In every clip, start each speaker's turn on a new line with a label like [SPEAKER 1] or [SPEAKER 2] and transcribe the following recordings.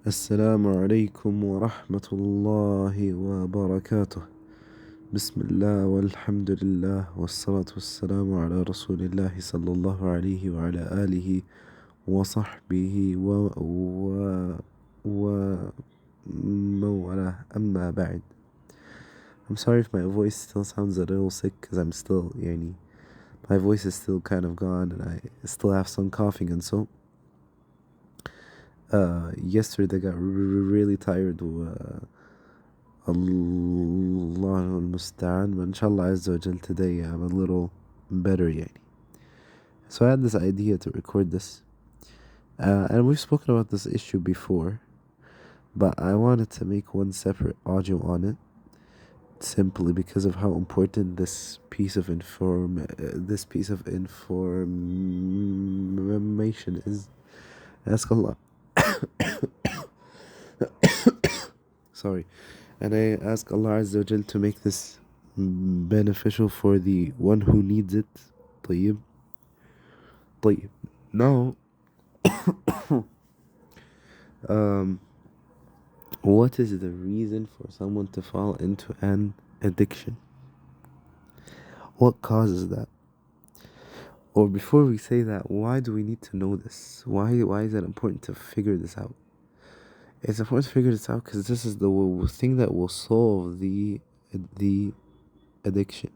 [SPEAKER 1] السلام عليكم ورحمة الله وبركاته. بسم الله والحمد لله والصلاة والسلام على رسول الله صلى الله عليه وعلى آله وصحبه ومولاه أما بعد. I'm sorry if my voice still sounds a little sick because I'm still my voice is still kind of gone and I still have some coughing and so yesterday I got really tired Allah al-Musta'an, but inshallah Azza wa Jal today I'm a little better So I had this idea to record this, and we've spoken about this issue before, but I wanted to make one separate audio on it, simply because of how important this piece of information is. Ask Allah. Sorry. And I ask Allah Azza wa Jal to make this beneficial for the one who needs it. طيب. Now, what is the reason for someone to fall into an addiction? What causes that? Or before we say that, why do we need to know this? Why is it important to figure this out? It's important to figure this out because this is the thing that will solve the addiction.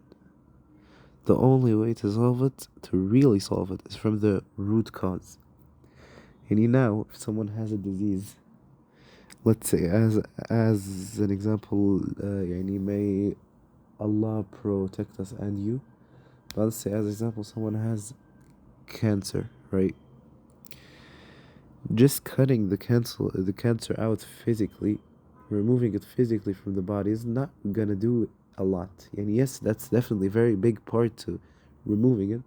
[SPEAKER 1] The only way to solve it, to really solve it, is from the root cause. And now, if someone has a disease, let's say as an example, may Allah protect us and you. But let's say as an example, someone has cancer, right? Just cutting the cancer out physically, removing it physically from the body is not gonna do a lot. And yes, that's definitely a very big part to removing it,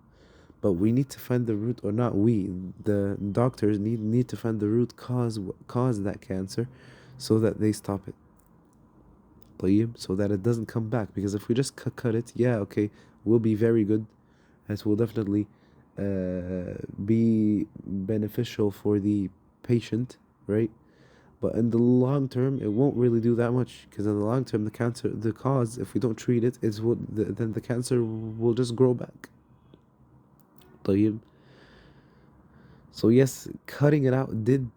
[SPEAKER 1] but we need to find the root, or not we, the doctors need to find the root cause, what caused that cancer, so that they stop it. So that it doesn't come back. Because if we just cut it, we'll be very good. It will definitely be beneficial for the patient, right? But in the long term, it won't really do that much, because in the long term, the cause, if we don't treat it, then the cancer will just grow back. So yes, cutting it out did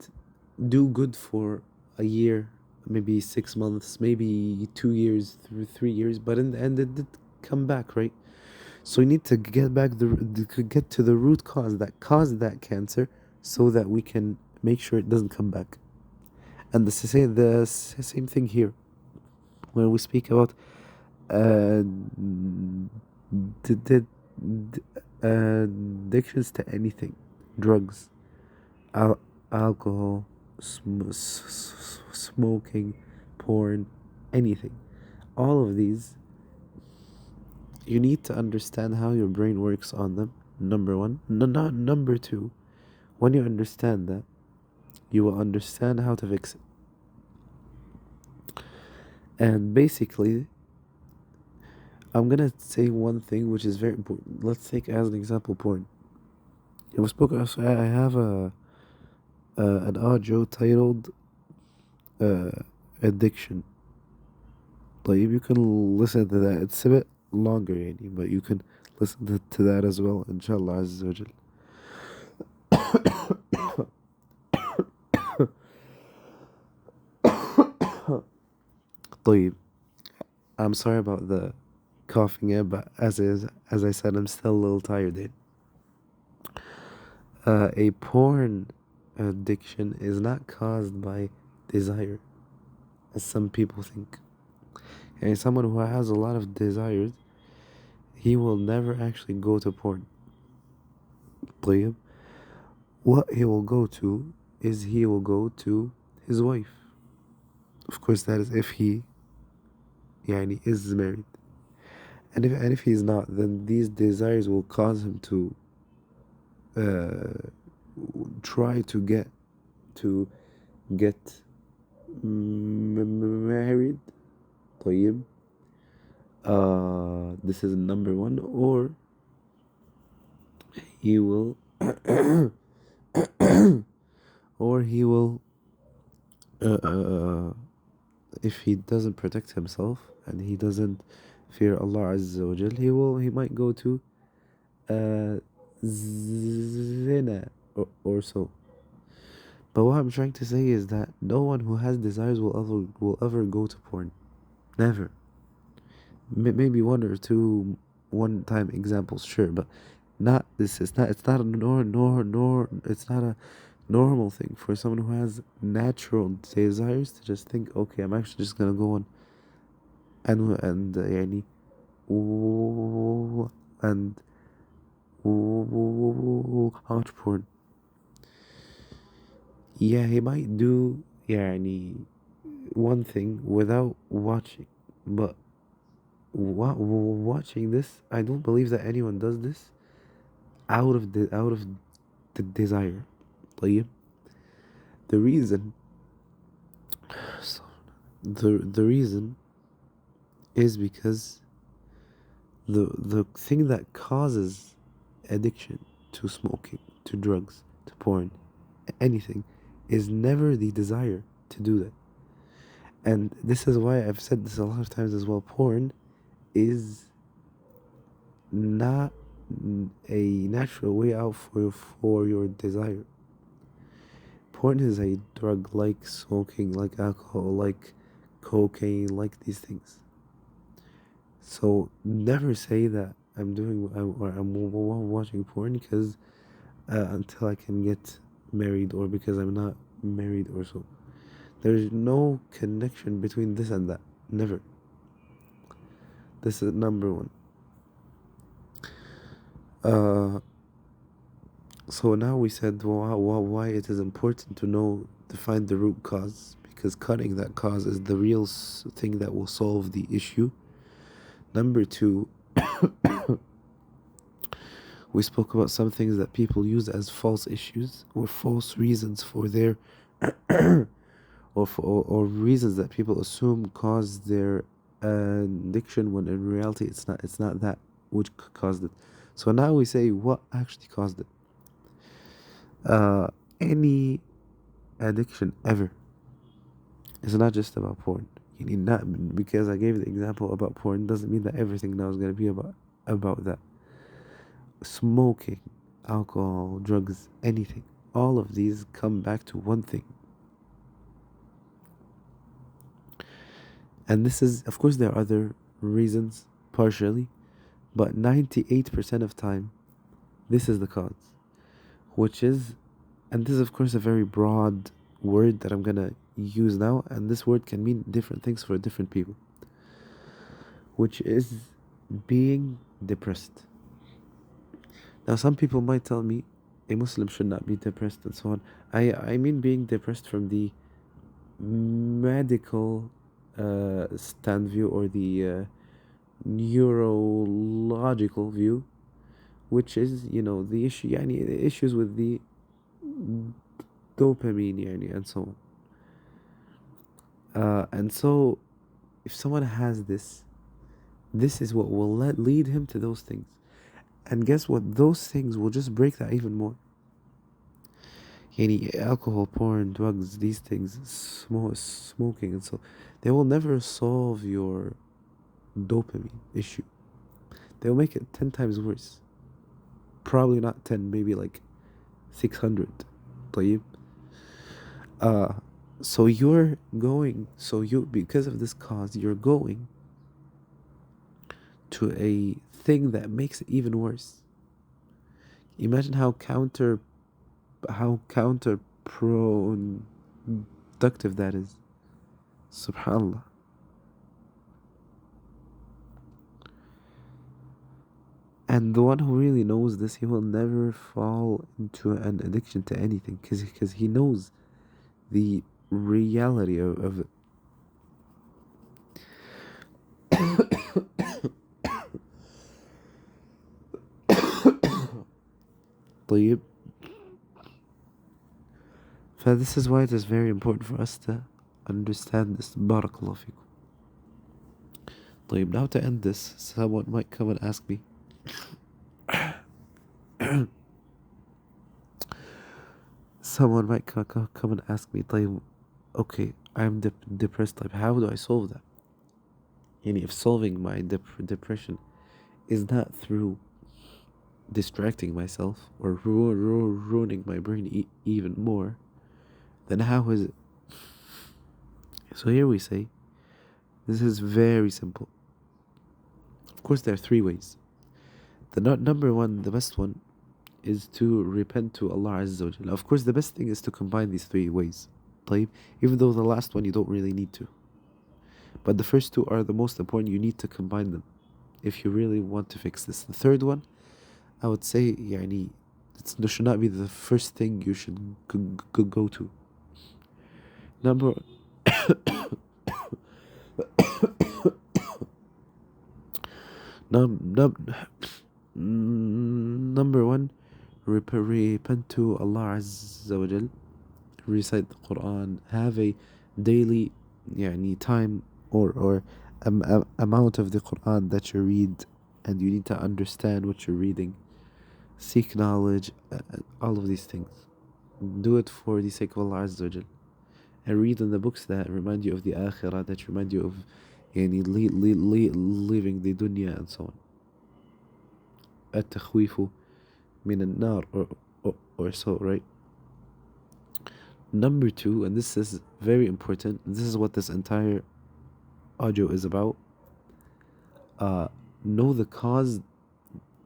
[SPEAKER 1] do good for a year, maybe 6 months, maybe 2 years, 3 years, but in the end, it did come back, right? So we need to get to the root cause that caused that cancer, so that we can make sure it doesn't come back. And the same thing here when we speak about addictions to anything, drugs, alcohol, smoking, porn, anything. All of these, you need to understand how your brain works on them. Number one. Number two, when you understand that, you will understand how to fix it. And basically, I'm gonna say one thing which is very important. Let's take as an example porn. I have an audio titled addiction. You can listen to that. It's a bit longer, but you can listen to that as well, inshallah Azza wa Jal. I'm sorry about the coughing, but as I said, I'm still a little tired. A porn addiction is not caused by desire, as some people think. And someone who has a lot of desires, he will never actually go to porn. What he will go to is he will go to his wife. Of course, that is if he is married. And if he's not, then these desires will cause him to try to get married. This is number one. Or he will uh, uh, if he doesn't protect himself and he doesn't fear Allah Azza wa Jal, he might go to uh, zina or so. But what I'm trying to say is that no one who has desires will ever go to porn. Never. Maybe one or two one-time examples, sure, but not this. It's not a it's not a normal thing for someone who has natural desires to just think, okay, I'm actually just gonna go on and يعني and watch porn. Yeah, he might do يعني one thing without watching, but watching this, I don't believe that anyone does this out of the desire. طيب, the reason so the reason is because the thing that causes addiction to smoking, to drugs, to porn, anything, is never the desire to do that. And this is why I've said this a lot of times as well. Porn is not a natural way out for your desire. Porn is a drug like smoking, like alcohol, like cocaine, like these things. So never say that I'm watching porn because until I can get married or because I'm not married or so. There's no connection between this and that. Never. This is number one. Uh, so now we said why it is important to find the root cause, because cutting that cause is the real thing that will solve the issue. Number two, we spoke about some things that people use as false issues or false reasons for their or reasons that people assume cause their addiction, when in reality it's not that which caused it. So now we say what actually caused it. uh any addiction ever is not just about porn. You need not, because I gave the example about porn doesn't mean that everything now is going to be about that. Smoking, alcohol, drugs, anything, all of these come back to one thing. And this is, of course, there are other reasons, partially, but 98% of time, this is the cause. Which is, and this is, of course, a very broad word that I'm gonna use now, and this word can mean different things for different people, which is being depressed. Now, some people might tell me a Muslim should not be depressed and so on. I mean being depressed from the medical stand view, or the neurological view, which is, the issue, يعني, the issues with the dopamine, يعني, and so on. And so, if someone has this is what will lead him to those things. And guess what? Those things will just break that even more. Yani alcohol, porn, drugs, these things, smoking, and so they will never solve your dopamine issue. They'll make it 10 times worse. Probably not 10, maybe like 600. طيب. Uh, so because of this cause, you're going to a thing that makes it even worse. Imagine how counterproductive that is. Subhanallah. And the one who really knows this, he will never fall into an addiction to anything, because he knows the reality of it. طيب. This is why it is very important for us to understand this. Barakallah fikum. طيب, now to end this, someone might come and ask me, someone might come and ask me, طيب, okay, I'm depressed. Like, how do I solve that? And if solving my depression is not through distracting myself or ruining my brain even more, then how is it? So here we say, this is very simple. Of course, there are three ways. The number one, the best one, is to repent to Allah Azza wa Jalla. Of course, the best thing is to combine these three ways. طيب? Even though the last one you don't really need to. But the first two are the most important. You need to combine them if you really want to fix this. The third one, I would say, يعني, it should not be the first thing you should go to. Number number one, repent to Allah Azza wa Jal, recite the Quran, have a daily يعني, time or amount of the Quran that you read, and you need to understand what you're reading. Seek knowledge, all of these things. Do it for the sake of Allah Azza wa Jal. And read in the books that remind you of the Akhirah, that remind you of يعني, leaving the dunya and so on. التخويف من النار or so, right? Number two, and this is very important, this is what this entire audio is about. Know the cause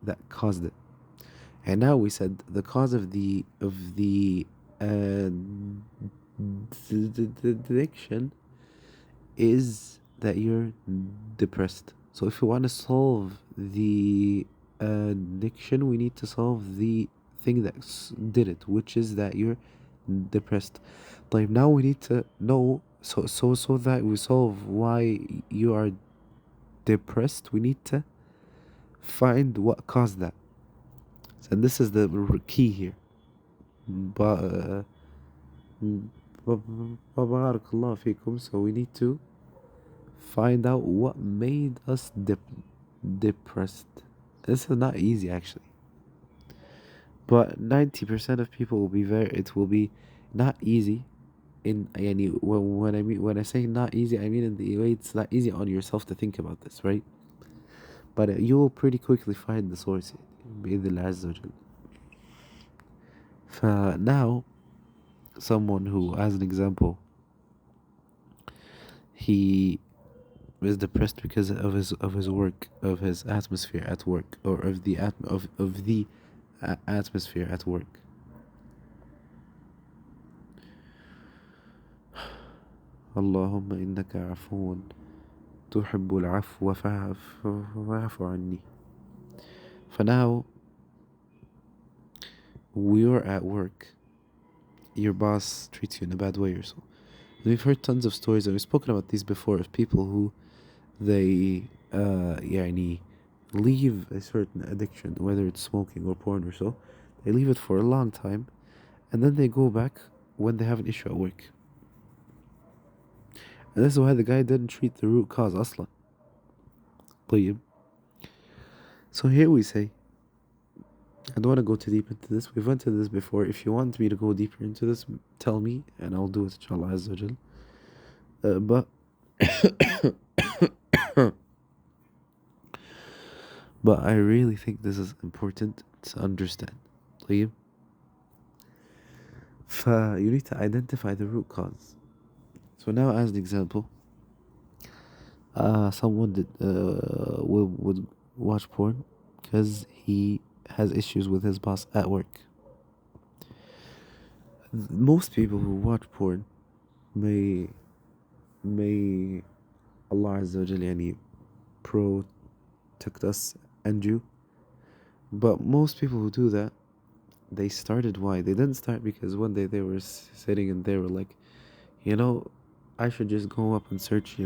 [SPEAKER 1] that caused it. And now we said the cause of the addiction is that you're depressed. So if you want to solve the addiction, we need to solve the thing that did it, which is that you're depressed. Like now we need to know, so that we solve why you are depressed, we need to find what caused that. And this is the key here. Barakallahu fikum. So we need to find out what made us depressed. This is not easy actually. But 90% of people will be it will be not easy. When I say not easy, I mean in the way it's not easy on yourself to think about this, right? But you will pretty quickly find the source بإذن الله عز وجل. Now, someone who, as an example, he is depressed because of his work, of his atmosphere at work, or of the atmosphere at work. اللهم إنك عفو تحب العفو فاعف عني. For now, we're at work. Your boss treats you in a bad way or so. And we've heard tons of stories, and we've spoken about these before, of people who they يعني leave a certain addiction, whether it's smoking or porn or so. They leave it for a long time, and then they go back when they have an issue at work. And this is why the guy didn't treat the root cause أصلا. طيب. So here we say, I don't want to go too deep into this. We've went into this before. If you want me to go deeper into this, tell me, and I'll do it, inshallah Azza wa Jal. But but I really think this is important to understand. طيب. You need to identify the root cause. So now, as an example, someone would watch porn because he has issues with his boss at work. Most people who watch porn may Allah Azza wa Jal yani protect us and you, but most people who do that, they started why? They didn't start because one day they were sitting and they were like, I should just go up and search,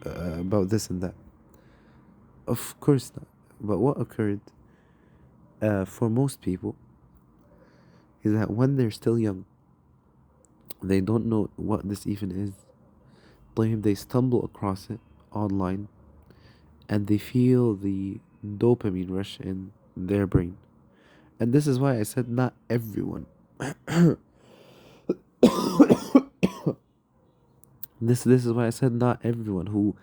[SPEAKER 1] about this and that. Of course not. But what occurred for most people is that when they're still young, they don't know what this even is. They stumble across it online, and they feel the dopamine rush in their brain. And this is why I said not everyone. This is why I said not everyone who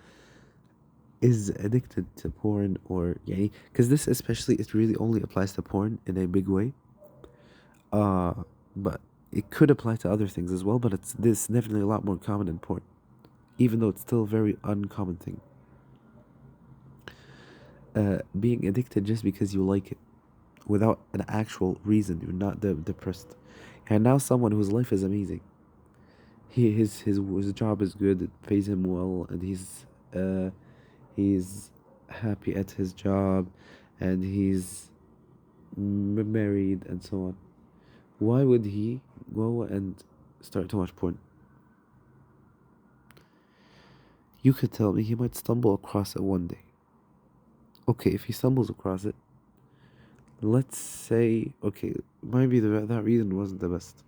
[SPEAKER 1] is addicted to porn or yeah, because this especially it really only applies to porn in a big way. Uh, but it could apply to other things as well. But it's this definitely a lot more common in porn, even though it's still a very uncommon thing. Being addicted just because you like it, without an actual reason. You're not depressed. And now someone whose life is amazing. His job is good. It pays him well, and he's happy at his job, and he's married and so on. Why would he go and start to watch porn? You could tell me he might stumble across it one day. Okay, if he stumbles across it, let's say, okay, maybe that reason wasn't the best.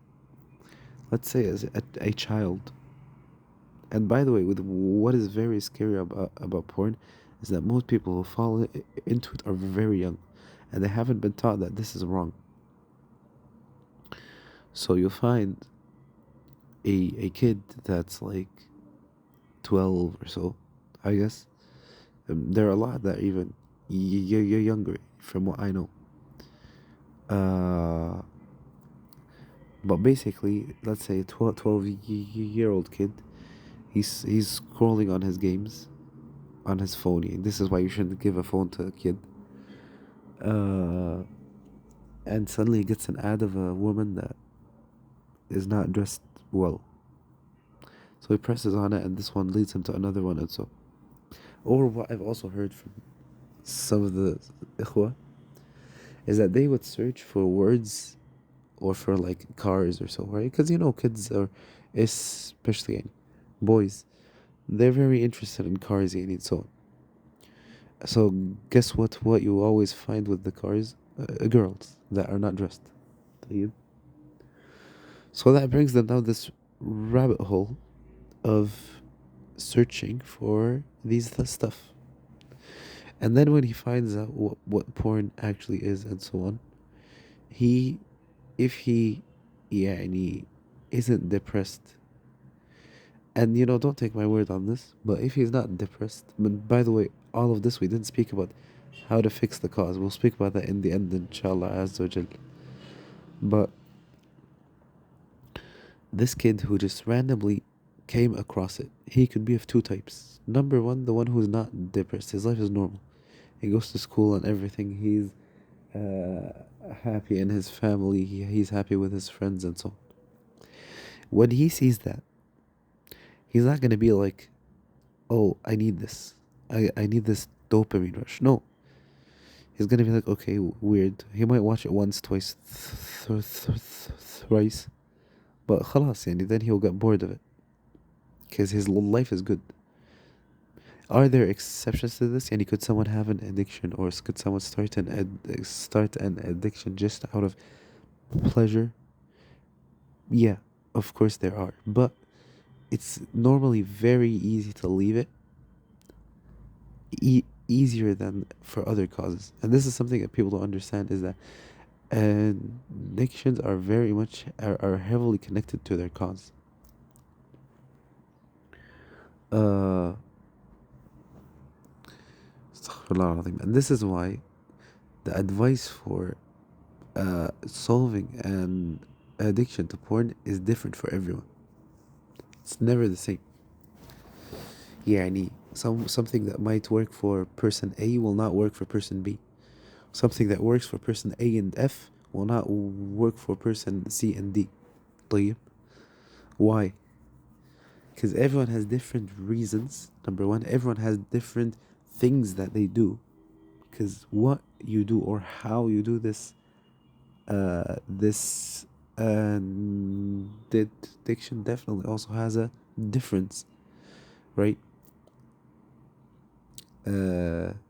[SPEAKER 1] Let's say as a child. And by the way, with what is very scary about porn is that most people who fall into it are very young, and they haven't been taught that this is wrong. So you'll find a kid that's like 12 or so, I guess. There are a lot that even you're younger, from what I know. Uh, but basically, let's say a 12-year old kid, he's scrolling on his games on his phone. This is why you shouldn't give a phone to a kid. Uh, and suddenly he gets an ad of a woman that is not dressed well. So he presses on it, and this one leads him to another one, and so. Or what I've also heard from some of the ikhwa is that they would search for words or for like cars or so, right? Because kids are, especially boys, they're very interested in cars and so on. So guess what? What you always find with the cars, girls that are not dressed. طيب. So that brings them down this rabbit hole of searching for these stuff. And then when he finds out what porn actually is and so on, he, if he, يعني, isn't depressed, and don't take my word on this, but if he's not depressed, but by the way, all of this we didn't speak about how to fix the cause. We'll speak about that in the end, inshallah, azza wa jal. But this kid who just randomly came across it, he could be of two types. Number one, the one who's not depressed, his life is normal. He goes to school and everything. He's happy in his family. He's happy with his friends and so on. When he sees that, he's not gonna be like, "Oh, I need this. I need this dopamine rush." No, he's gonna be like, "Okay, weird." He might watch it once, twice, thrice, but خلاص يعني then he'll get bored of it because his life is good. Are there exceptions to this? Yani could someone have an addiction, or could someone start an addiction just out of pleasure? Yeah, of course there are, but it's normally very easy to leave it, easier than for other causes. And this is something that people don't understand, is that addictions are very much are heavily connected to their cause. Uh, and this is why the advice for solving an addiction to porn is different for everyone. It's never the same. يعني something that might work for person A will not work for person B. Something that works for person A and F will not work for person C and D. طيب. Why? Because everyone has different reasons. Number one, everyone has different things that they do. Because what you do or how you do this addiction definitely also has a difference, right?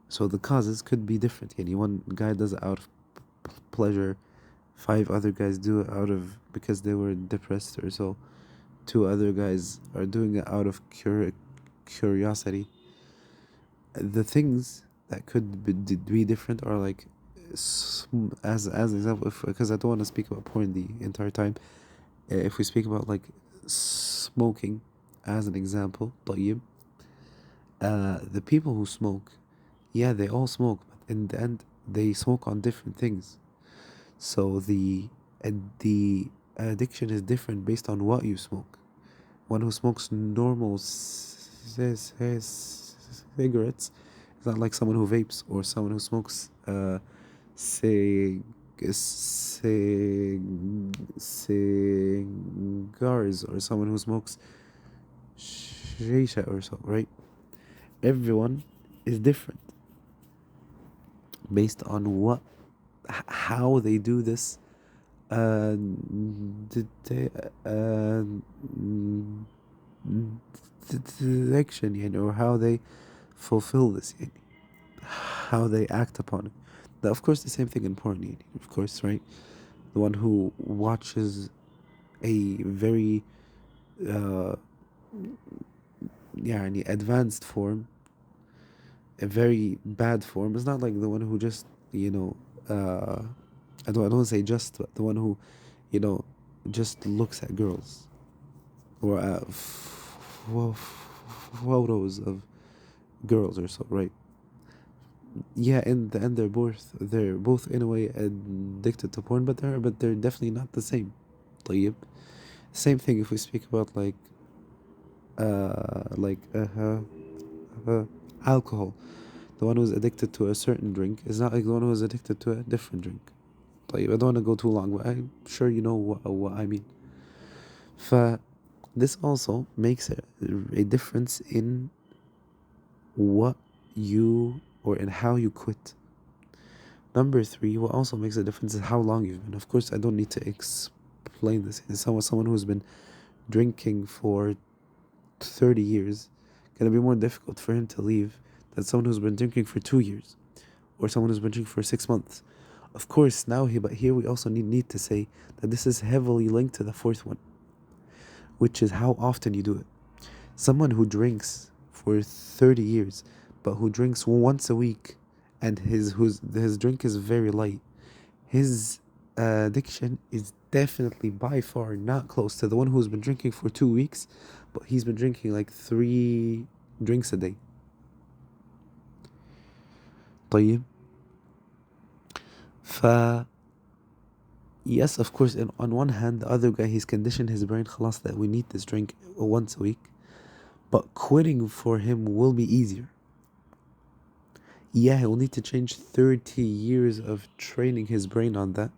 [SPEAKER 1] So the causes could be different. Yani one guy does it out of pleasure, 5 other guys do it out of because they were depressed or so. 2 other guys are doing it out of curiosity. The things that could be different are like, as an example, because I don't want to speak about porn the entire time. If we speak about like smoking, as an example, طيب, the people who smoke, yeah, they all smoke, but in the end, they smoke on different things. So the addiction is different based on what you smoke. One who smokes normal cigarettes is not like someone who vapes, or someone who smokes cig- cigars, or someone who smokes shisha or so, right? Everyone is different based on how they do this direction, or how they fulfill this, how they act upon it. Now, of course, the same thing in porn, of course, right? The one who watches a very advanced form, a very bad form, is not like the one who just, I don't want to say just, but the one who, just looks at girls, or at photos of girls or so, right? Yeah, in the end, they're both in a way addicted to porn, but they're definitely not the same. طيب. Same thing if we speak about like alcohol. The one who's addicted to a certain drink is not like the one who's addicted to a different drink. طيب, I don't want to go too long, but I'm sure you know what I mean. This also makes a difference in what you, or in how you quit. Number three, what also makes a difference is how long you've been. Of course, I don't need to explain this. Someone who's been drinking for 30 years, gonna be more difficult for him to leave than someone who's been drinking for 2 years, or someone who's been drinking for 6 months. Of course, but here we also need to say that this is heavily linked to the fourth one, which is how often you do it. Someone who drinks for 30 years, but who drinks once a week, and his drink is very light, his addiction is definitely by far not close to the one who's been drinking for 2 weeks, but he's been drinking like 3 drinks a day. طيب. Yes, of course, on one hand, the other guy, he's conditioned his brain خلاص that we need this drink once a week, but quitting for him will be easier. Yeah, he'll need to change 30 years of training his brain on that,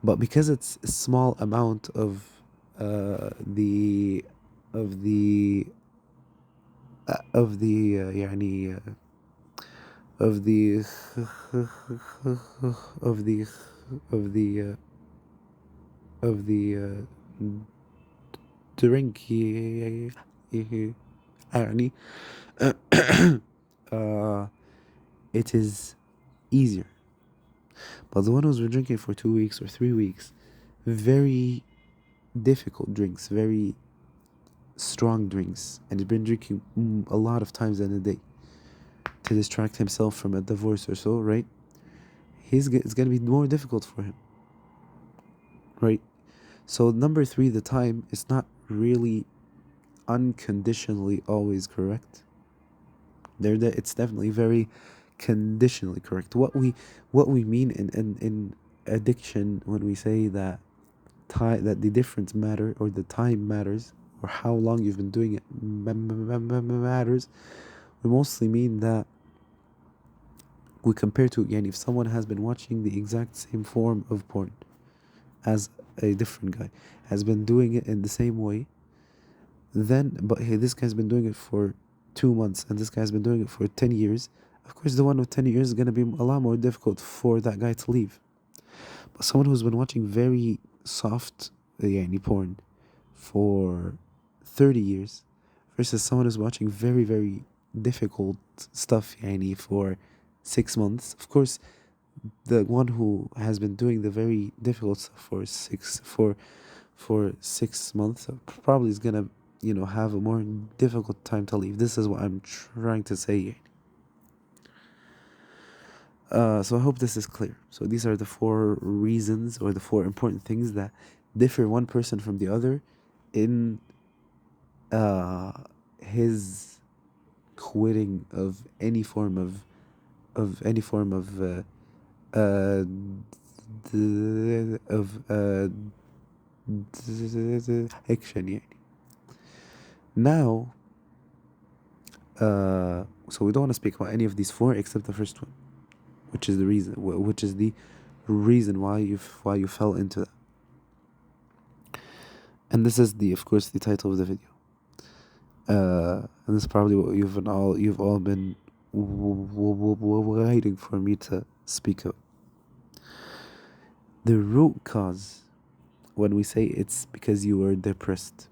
[SPEAKER 1] but because it's a small amount of the يعني of the of the of the of the drink يعني it is easier. But the one who's been drinking for 2 weeks or 3 weeks, very difficult drinks, very strong drinks, and he's been drinking a lot of times in a day to distract himself from a divorce or so, right? It's going to be more difficult for him, right? So number three, the time is not really unconditionally always correct. It's definitely very conditionally correct. What we mean in addiction when we say that that the difference matter, or the time matters, or how long you've been doing it matters, we mostly mean that we compare to, if someone has been watching the exact same form of porn as a different guy, has been doing it in the same way, then, but hey, this guy's been doing it for 2 months, and this guy's been doing it for 10 years, of course the one with 10 years is going to be a lot more difficult for that guy to leave. But someone who's been watching very soft porn for 30 years versus someone who's watching very, very difficult stuff for 6 months, of course the one who has been doing the very difficult stuff for 6 months probably is gonna have a more difficult time to leave. This is what I'm trying to say. So I hope this is clear. So these are the 4 reasons, or the 4 important things that differ one person from the other in uh, his quitting of any form of any form uh, of action يعني. Now, so we don't want to speak about any of these four except the first one, which is the reason, which is the reason why you fell into that. And this is of course the title of the video. And this is probably what you've all been waiting for me to speak of. The root cause, when we say it's because you were depressed.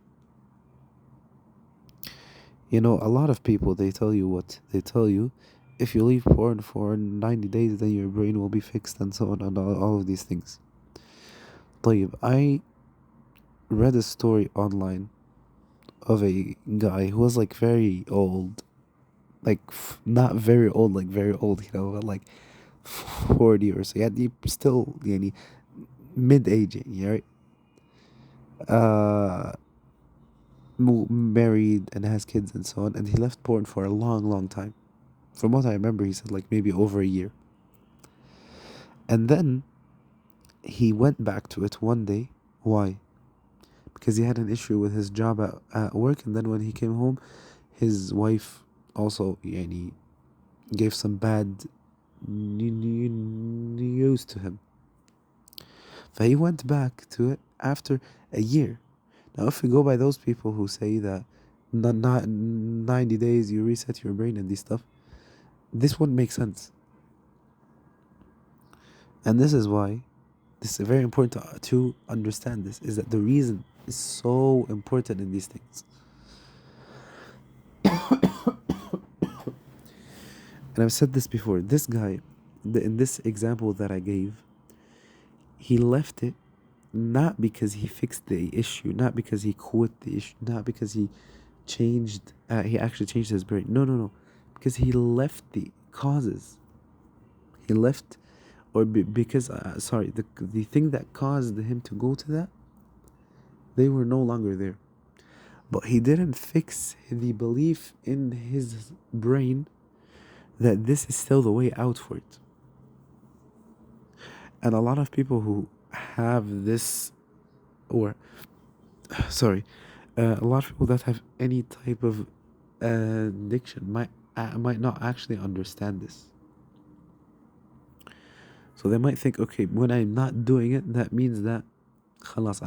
[SPEAKER 1] You know, a lot of people, they tell you what? They tell you, if you leave porn for 90 days, then your brain will be fixed and so on and all of these things. طيب, I read a story online of a guy who was like very old, like not very old, like very old, you know, like 40 or so. Yeah, still, yani, mid-age, right? Uh, Married and has kids and so on, and he left porn for a long, long time. From what I remember, he said like maybe over a year. And then he went back to it one day. Why? Because he had an issue with his job at work, and then when he came home, his wife also yani, gave some bad news to him. So he went back to it after a year. Now, if we go by those people who say that not 90 days you reset your brain and these stuff, this wouldn't make sense. And this is why this is very important to understand this, is that the reason is so important in these things. And I've said this before, this guy, in this example that I gave, he left it not because he fixed the issue, not because he quit the issue, not because he he actually changed his brain. No, no, no. Because he left the causes. He left, or because, sorry, the thing that caused him to go to that, they were no longer there. But he didn't fix the belief in his brain that this is still the way out for it. And a lot of people who have this, or sorry, a lot of people that have any type of addiction might not actually understand this. So they might think, okay, when I'm not doing it, that means that خلاص,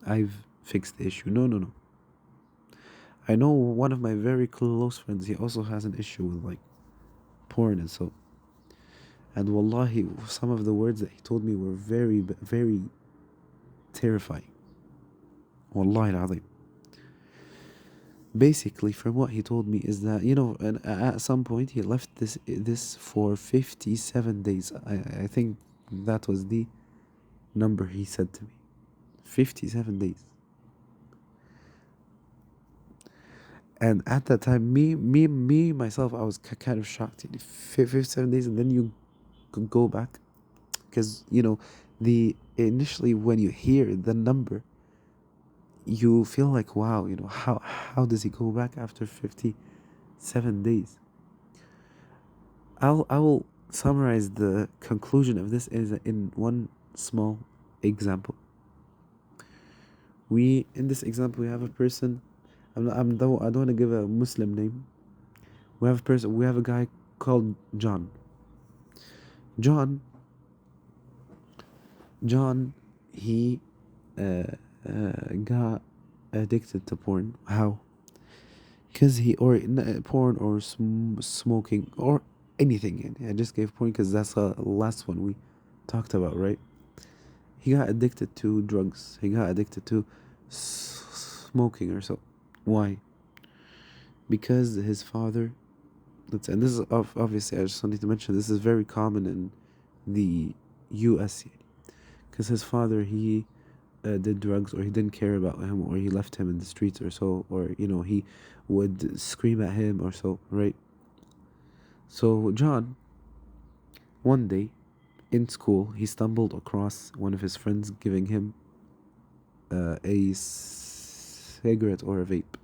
[SPEAKER 1] I've fixed the issue. No, no, no. I know one of my very close friends, he also has an issue with like porn and so. And wallahi, some of the words that he told me were very, very terrifying. Wallahi al-azim. Basically, from what he told me is that, you know, and at some point he left this for 57 days. I think that was the number he said to me. 57 days. And at that time, me myself, I was kind of shocked. 57 days, and then you could go back, because you know, initially when you hear the number, you feel like, wow, you know, how does he go back after 57 days? I will summarize the conclusion of this in one small example. In this example, we have a person. I don't want to give a Muslim name. We have a guy called John. John, he got addicted to porn. How? Because porn or smoking or anything. I just gave porn because that's the last one we talked about, right? He got addicted to drugs. He got addicted to smoking or so. Why? Because his father, and this is obviously, I just need to mention, this is very common in the US, because his father, he did drugs, or he didn't care about him, or he left him in the streets or so, or you know, he would scream at him or so, right? So John, one day in school, he stumbled across one of his friends giving him a cigarette or a vape.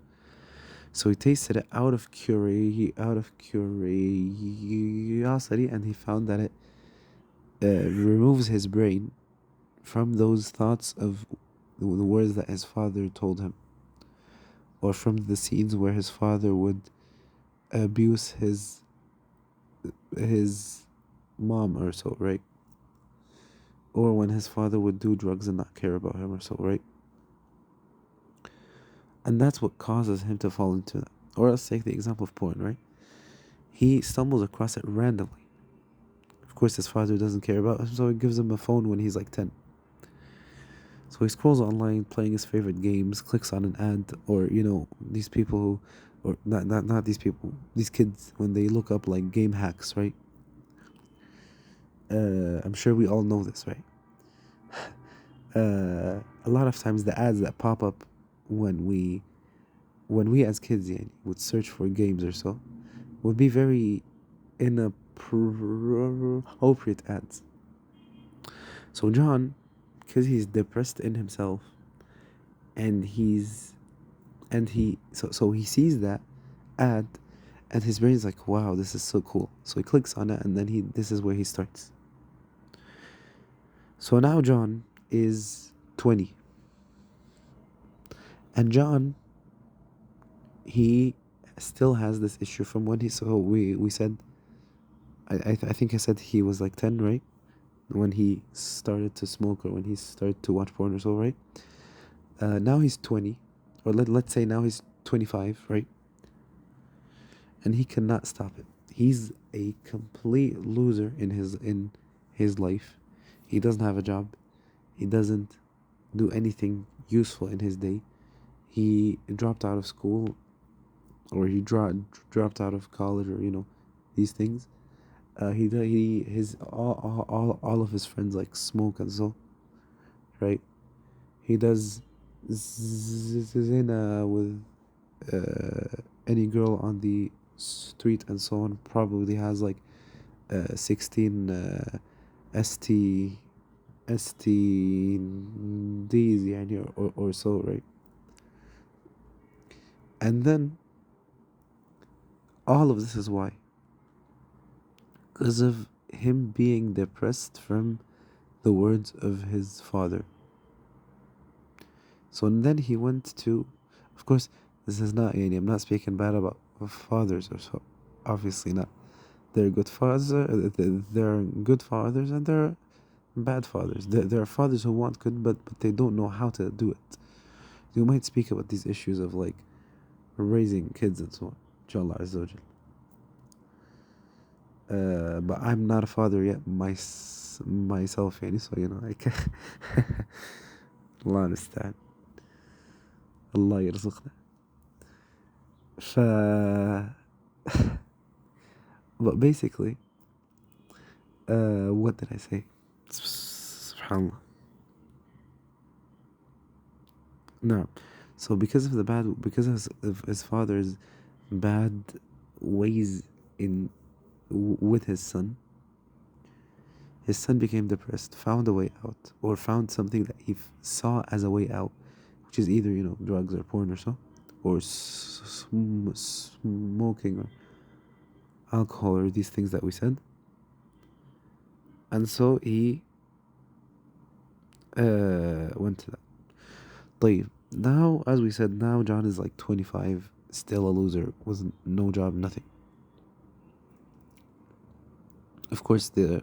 [SPEAKER 1] So he tasted it out of curiosity, and he found that it removes his brain from those thoughts of the words that his father told him, or from the scenes where his father would abuse his mom or so, right? Or when his father would do drugs and not care about him or so, right? And that's what causes him to fall into that. Or let's take the example of porn, right? He stumbles across it randomly. Of course, his father doesn't care about him, so he gives him a phone when he's like 10. So he scrolls online, playing his favorite games, clicks on an ad, or these people who, or not these people, these kids when they look up like game hacks, right? I'm sure we all know this, right? A lot of times the ads that pop up when we as kids would search for games or so would be very inappropriate ads. So John, because he's depressed in himself, and he sees that ad, and his brain's like, wow, this is so cool. So he clicks on it, and then this is where he starts. So now John is 20, and John, he still has this issue from when we said, I think I said he was like 10, right? When he started to smoke, or when he started to watch porn or so, right? Now he's 20, or let's say now he's 25, right? And he cannot stop it. He's a complete loser in his life. He doesn't have a job. He doesn't do anything useful in his day. He dropped out of school, or he dropped out of college, or these things. He his all of his friends like smoke and so, right? He does zina with any girl on the street and so on. Probably has like 16 ST STDs or so, right? And then all of this is why? Because of him being depressed from the words of his father. So then he went to, of course, this is not, I'm not speaking bad about fathers or so, obviously not. They're good fathers, they're good fathers, and they're bad fathers. There are fathers who want good, but they don't know how to do it. You might speak about these issues of like raising kids and so on, inshallah azza wa jal. But I'm not a father yet myself, so I can Allah understand. Allah يرزقنا. But basically, what did I say? Subhanallah. No. So because of his father's bad ways with his son became depressed, found a way out, or found something that he saw as a way out, which is either drugs or porn or so, or smoking or alcohol, or these things that we said. And so he went to that. طيب, now, as we said, now John is like 25, still a loser, wasn't no job, nothing. Of course, the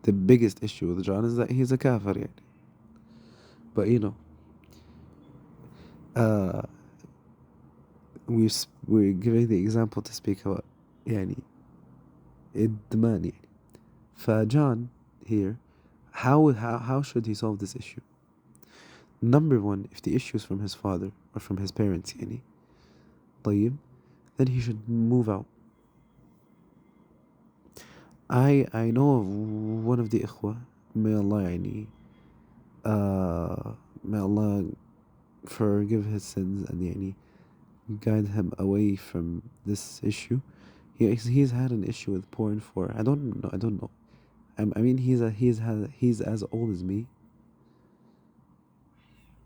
[SPEAKER 1] biggest issue with John is that he's a kafir, But we're giving the example to speak about إدمان فJohn here, how should he solve this issue? Number one, if the issue is from his father or from his parents طيب, then he should move out. I know of one of the ikhwa, may Allah forgive his sins and guide him away from this issue. He's had an issue with porn for I don't know. I mean he's as old as me.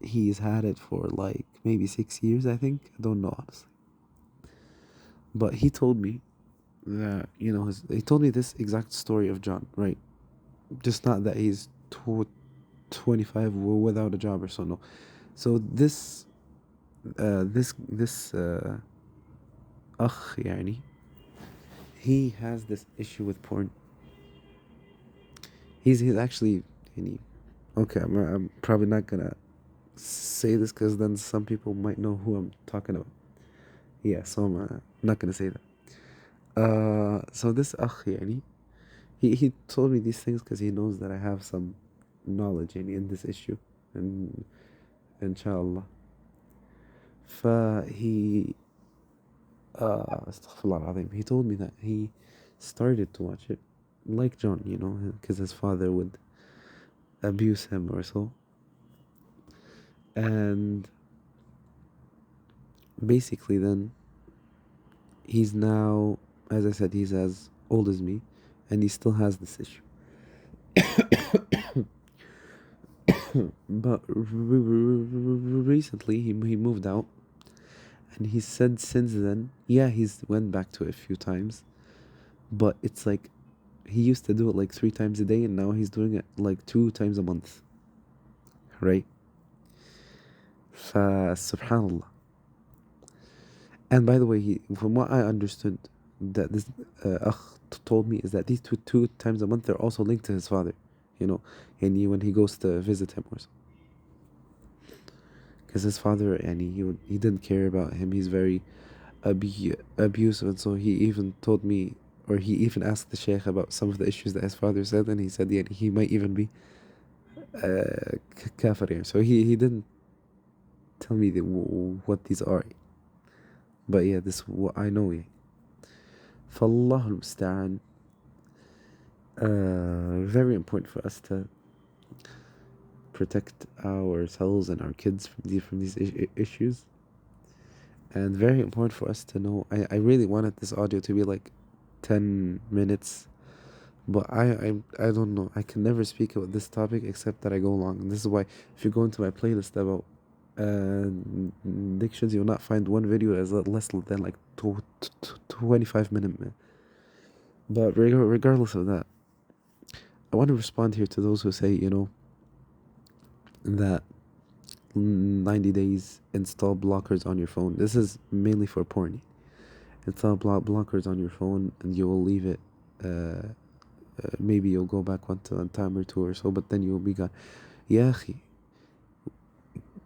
[SPEAKER 1] he's had it for like maybe 6 years, I think. I don't know honestly. But he told me that, he told me this exact story of John, right? Just not that he's 25 without a job or so, no. So this akh يعني, he has this issue with porn. He's actually يعني, okay, I'm probably not gonna say this because then some people might know who I'm talking about. Yeah, so I'm not gonna say that. So this akh يعني, he told me these things because he knows that I have some knowledge in this issue, and inshallah. فهي astaghfirullah al-azim, he told me that he started to watch it like John, because his father would abuse him or so. And basically then he's now, as I said, he's as old as me, and he still has this issue. But recently he moved out, and he said since then, yeah, he's went back to it a few times, but it's like he used to do it like 3 times a day, and now he's doing it like 2 times a month, right? Subhanallah. And by the way, from what I understood, that this told me is that these two times a month are also linked to his father, and when he goes to visit him or so. Because his father, and he didn't care about him. He's very abusive, and so he even told me, or he even asked the sheikh about some of the issues that his father said, and he said, yeah, he might even be kafir. So he didn't tell me what these are, but yeah, this is what I know. Yeah. فالله المستعان. Very important for us to protect ourselves and our kids from these issues, and very important for us to know. I really wanted this audio to be like 10 minutes, but I don't know, I can never speak about this topic except that I go long. And this is why if you go into my playlist about addictions, you'll not find one video as less than like 25 minutes. But regardless of that, I want to respond here to those who say, that 90 days install blockers on your phone. This is mainly for porn. Install blockers on your phone, and you will leave it. Maybe you'll go back one time or two or so, but then you'll be gone. Ya akhi,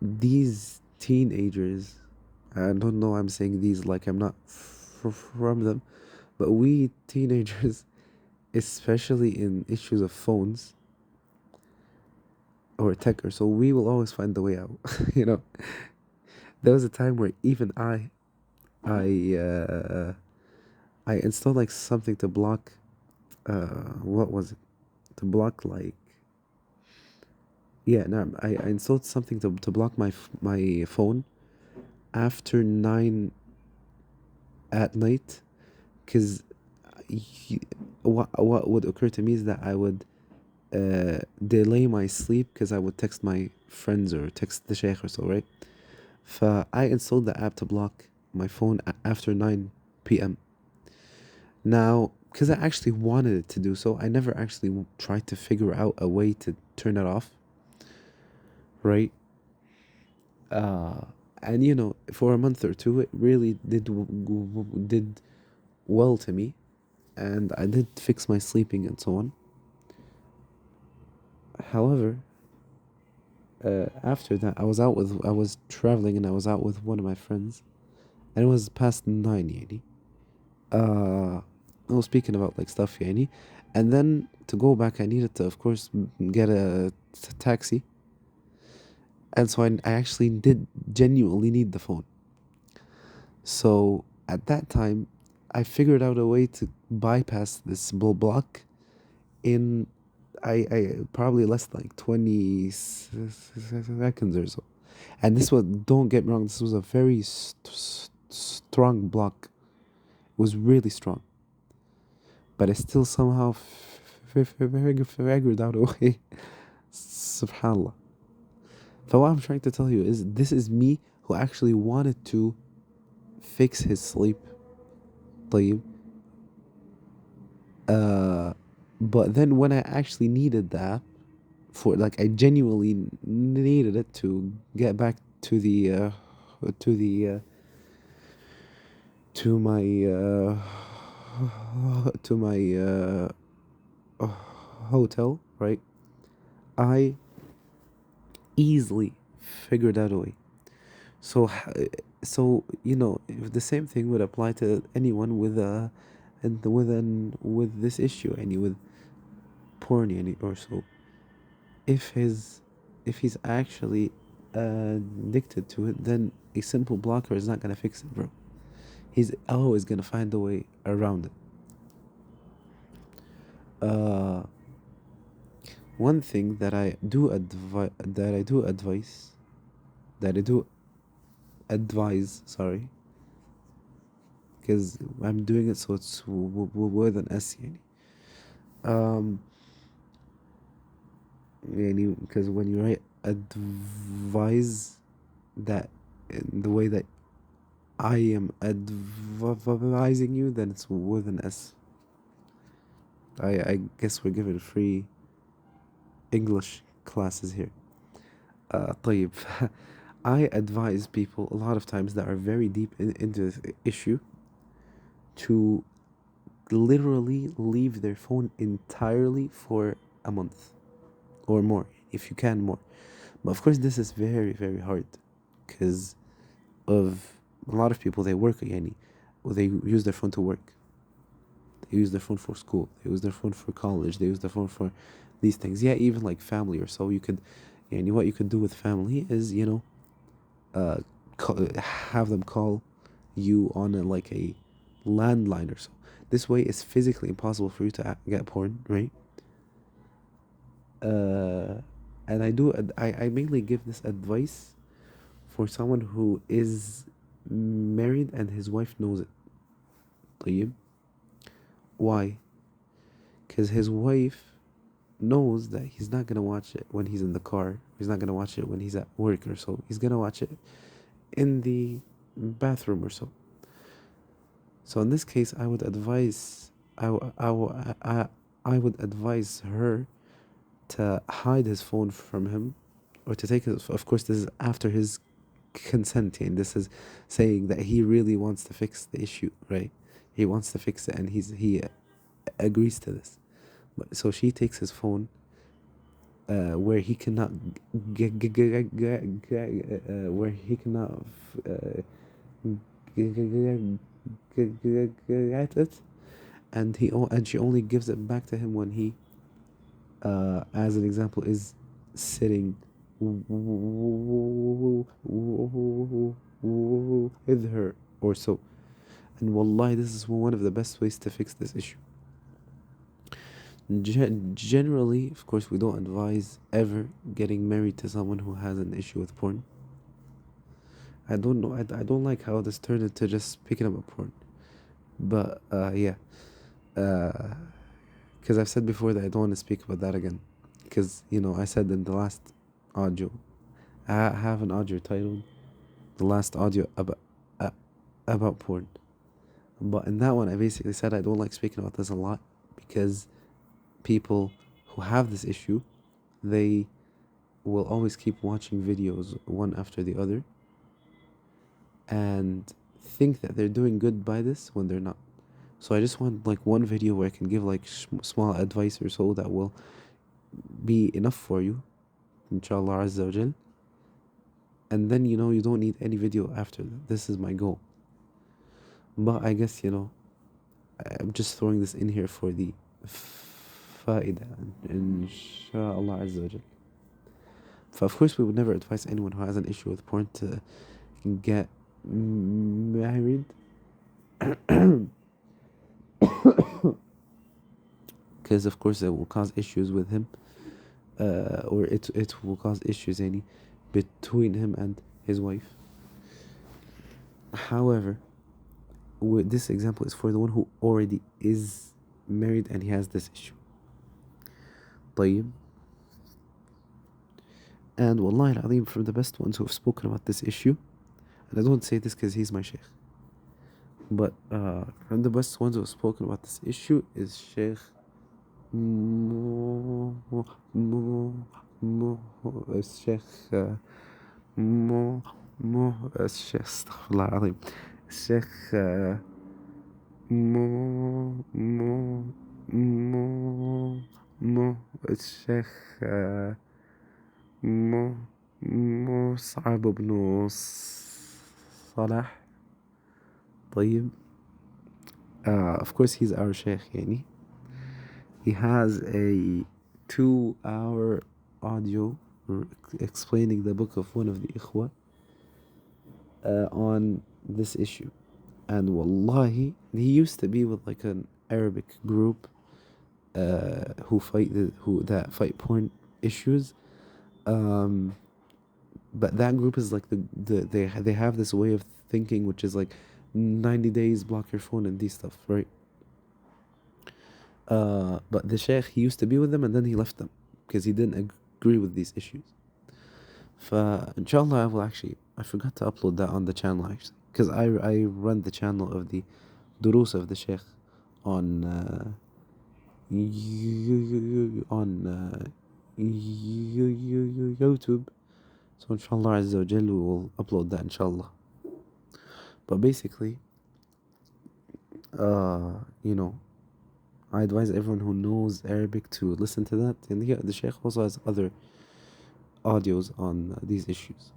[SPEAKER 1] these teenagers, I don't know, I'm saying these like I'm not from them, but we teenagers, especially in issues of phones or tech or so, we will always find the way out. There was a time where even I installed like something to block, what was it, to block like, yeah, no, I installed something to block my phone after 9 at night, because what would occur to me is that I would delay my sleep because I would text my friends or text the sheikh or so, right? I installed the app to block my phone after 9 p.m. Now, because I actually wanted it to do so, I never actually tried to figure out a way to turn it off, right? And for a month or two, it really did well to me, and I did fix my sleeping and so on. However, after that, I was traveling, and I was out with one of my friends, and it was past 9 يعني. I was speaking about like stuff يعني, and then to go back I needed to, of course, get a taxi, and so I actually did genuinely need the phone. So at that time I figured out a way to bypass this block in I probably less than like 20 seconds or so. And this was, don't get me wrong, this was a very strong block. It was really strong, but I still somehow figured out a way. Subhanallah. So what I'm trying to tell you is this is me who actually wanted to fix his sleep. طيب. But then when I actually needed the app for like I genuinely needed it to get back to to the to my to my hotel, right? I easily figured out a way. So, so you know, if the same thing would apply to anyone with with this issue, any with porn, any or so. If his, if he's actually addicted to it, then a simple blocker is not gonna fix it, bro. He's always gonna find a way around it. Uh, One thing that I do that I do advise, sorry, because I'm doing it so it's with an S, يعني. Um, because when you write advise that in the way that I am advising you, then it's with an S. I guess we're given free English classes here. طيب. I advise people a lot of times that are very deep into this issue to literally leave their phone entirely for a month or more, if you can more. But of course, this is very, very hard because of a lot of people, they work, يعني, or they use their phone to work. They use their phone for school. They use their phone for college. They use their phone for these things. Yeah, even like family or so. You could, يعني, what you could do with family is, you know, have them call you on like a landline or so. This way, it's physically impossible for you to get porn, right? And I mainly give this advice for someone who is married and his wife knows it. طيب. Why? Because his wife knows that he's not gonna watch it when he's in the car. He's not gonna watch it when he's at work or so. He's gonna watch it in the bathroom or so. So in this case, I would advise I would advise her to hide his phone from him, or to take his. Of course, this is after his consent, and this is saying that he really wants to fix the issue, right? He wants to fix it, and he agrees to this. But so she takes his phone, where he cannot where he cannot get it, and she only gives it back to him when he, as an example, is sitting with her or so. And wallahi, this is one of the best ways to fix this issue. Generally, of course, we don't advise ever getting married to someone who has an issue with porn. I don't know. I don't like how this turned into just picking up a porn. But yeah, because I've said before that I don't want to speak about that again. Because, you know, I said in the last audio, I have an audio titled "The Last Audio about Porn." But in that one, I basically said I don't like speaking about this a lot because people who have this issue, they will always keep watching videos one after the other and think that they're doing good by this when they're not. So I just want like one video where I can give like small advice or so that will be enough for you, inshallah azza wa jal. And then, you know, you don't need any video after that. This is my goal. But I guess, you know, I'm just throwing this in here for the faida, inshallah azza wa jal. So of course we would never advise anyone who has an issue with porn to get married. Because of course it will cause issues with him, or it will cause issues any between him and his wife. However, this example is for the one who already is married and he has this issue. طيب. And wallahi al-azim, from the best ones who have spoken about this issue, and I don't say this because he's my sheikh, but from the best ones who have spoken about this issue is Sheikh Mo, Mo, Mo, Sheikh Mo, Sheikh, astaghfirullah al-azim, Sheikh Mo, Mo, Mo, Sheikh مصعب بن صلاح. طيب, of course he's our sheikh يعني. He has a 2-hour audio explaining the book of one of the ikhwa on this issue. And wallahi, he used to be with like an Arabic group who fight porn issues. But that group is like they have this way of thinking which is like 90 days block your phone and these stuff, right? But the sheikh, he used to be with them and then he left them because he didn't agree with these issues. Inshallah, I forgot to upload that on the channel actually, because I run the channel of the durus of the sheikh on YouTube. So inshallah Azza wa Jal, we will upload that inshallah. But basically, you know, I advise everyone who knows Arabic to listen to that. And the Sheikh also has other audios on these issues,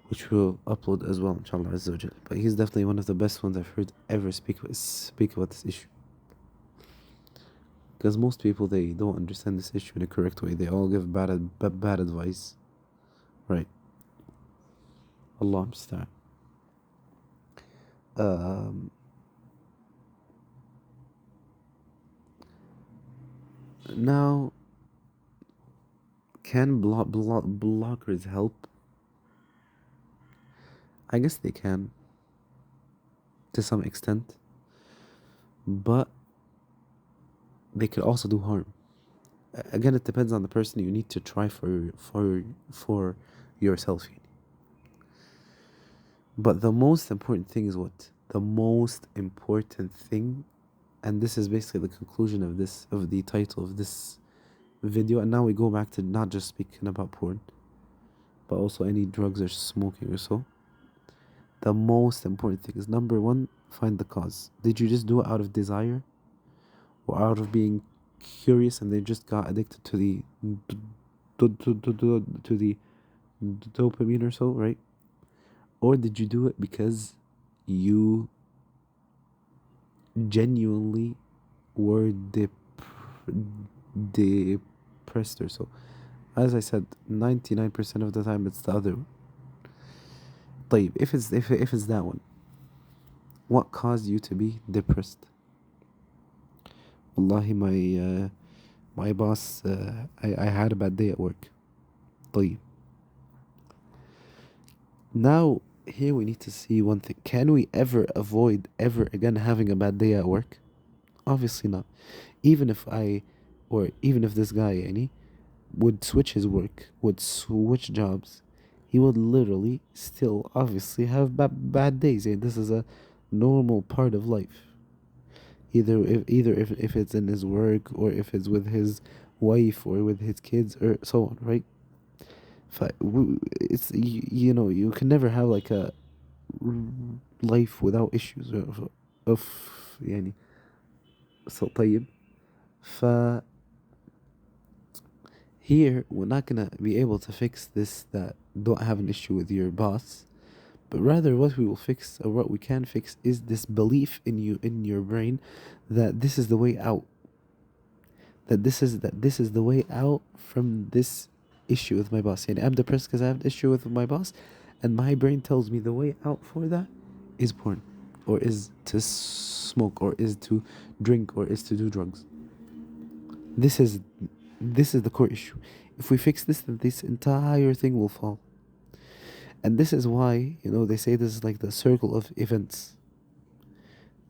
[SPEAKER 1] which we'll upload as well inshallah Azza wa Jal. But he's definitely one of the best ones I've heard ever speak about this issue. Because most people, they don't understand this issue in a correct way. They all give bad advice. Right. Allah musta'an. Now, can blockers help? I guess they can, to some extent, but they could also do harm. Again, it depends on the person. You need to try for yourself. But the most important thing is what? The most important thing, and this is basically the conclusion of the title of this video. And now we go back to not just speaking about porn, but also any drugs or smoking or so. The most important thing is, number one, find the cause. Did you just do it out of desire, or out of being curious and they just got addicted to the dopamine or so, right? Or did you do it because you genuinely were depressed or so? As I said, 99% of the time it's the other one. طيب, if it's that one, what caused you to be depressed? Wallahi, my boss, I had a bad day at work. طيب. Now, here we need to see one thing. Can we ever avoid ever again having a bad day at work? Obviously not. Even if this guy, yani, would switch his work, would switch jobs, he would literally still obviously have bad days. And this is a normal part of life. Either if it's in his work, or if it's with his wife, or with his kids, or so on, right? It's, you know, you can never have like a life without issues of يعني. So طيب, here we're not gonna be able to fix this, that don't have an issue with your boss, but rather what we will fix, or what we can fix, is this belief in your brain that this is the way out, that this is the way out from this issue with my boss. And I'm depressed because I have an issue with my boss, and my brain tells me the way out for that is porn, or is to smoke, or is to drink, or is to do drugs. This is the core issue. If we fix this, then this entire thing will fall. And this is why, you know, they say this is like the circle of events.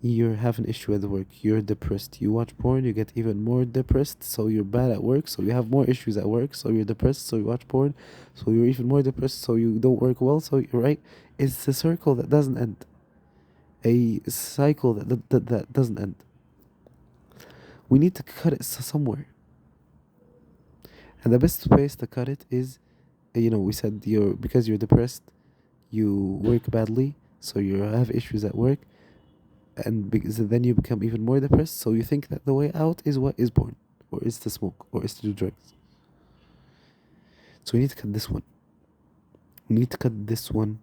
[SPEAKER 1] You have an issue at work, you're depressed, you watch porn, you get even more depressed, so you're bad at work, so you have more issues at work, so you're depressed, so you watch porn, so you're even more depressed, so you don't work well, so you're right. It's a circle that doesn't end, a cycle that doesn't end. We need to cut it somewhere, and the best place to cut it is, we said because you're depressed, you work badly, so you have issues at work, and because then you become even more depressed, so you think that the way out is what is porn, or is to smoke, or is to do drugs. So we need to cut this one. We need to cut this one.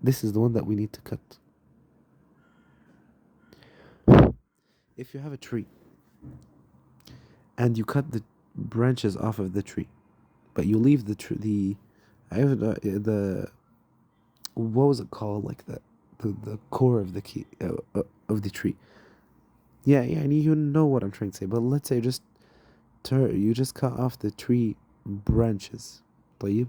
[SPEAKER 1] This is the one that we need to cut. If you have a tree and you cut the branches off of the tree, but you leave I have the what was it called, like the core of the key of the tree. Yeah, and you know what I'm trying to say. But let's say you just cut off the tree branches. طيب.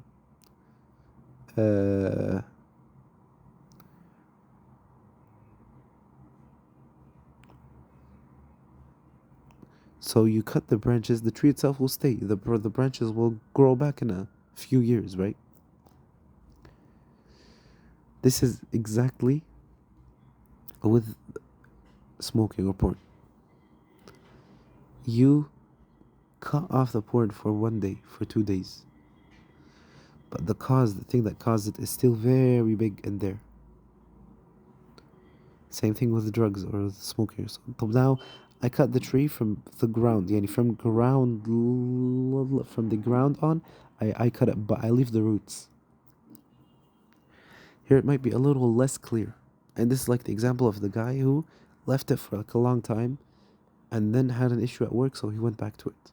[SPEAKER 1] So you cut the branches, the tree itself will stay. The branches will grow back in a few years, right? This is exactly with smoking or porn. You cut off the porn for 1 day, for 2 days. But the thing that caused it is still very big in there. Same thing with the drugs or the smoking. So now I cut the tree from the ground, from the ground on, I cut it, but I leave the roots. Here it might be a little less clear. And this is like the example of the guy who left it for like a long time and then had an issue at work, so he went back to it.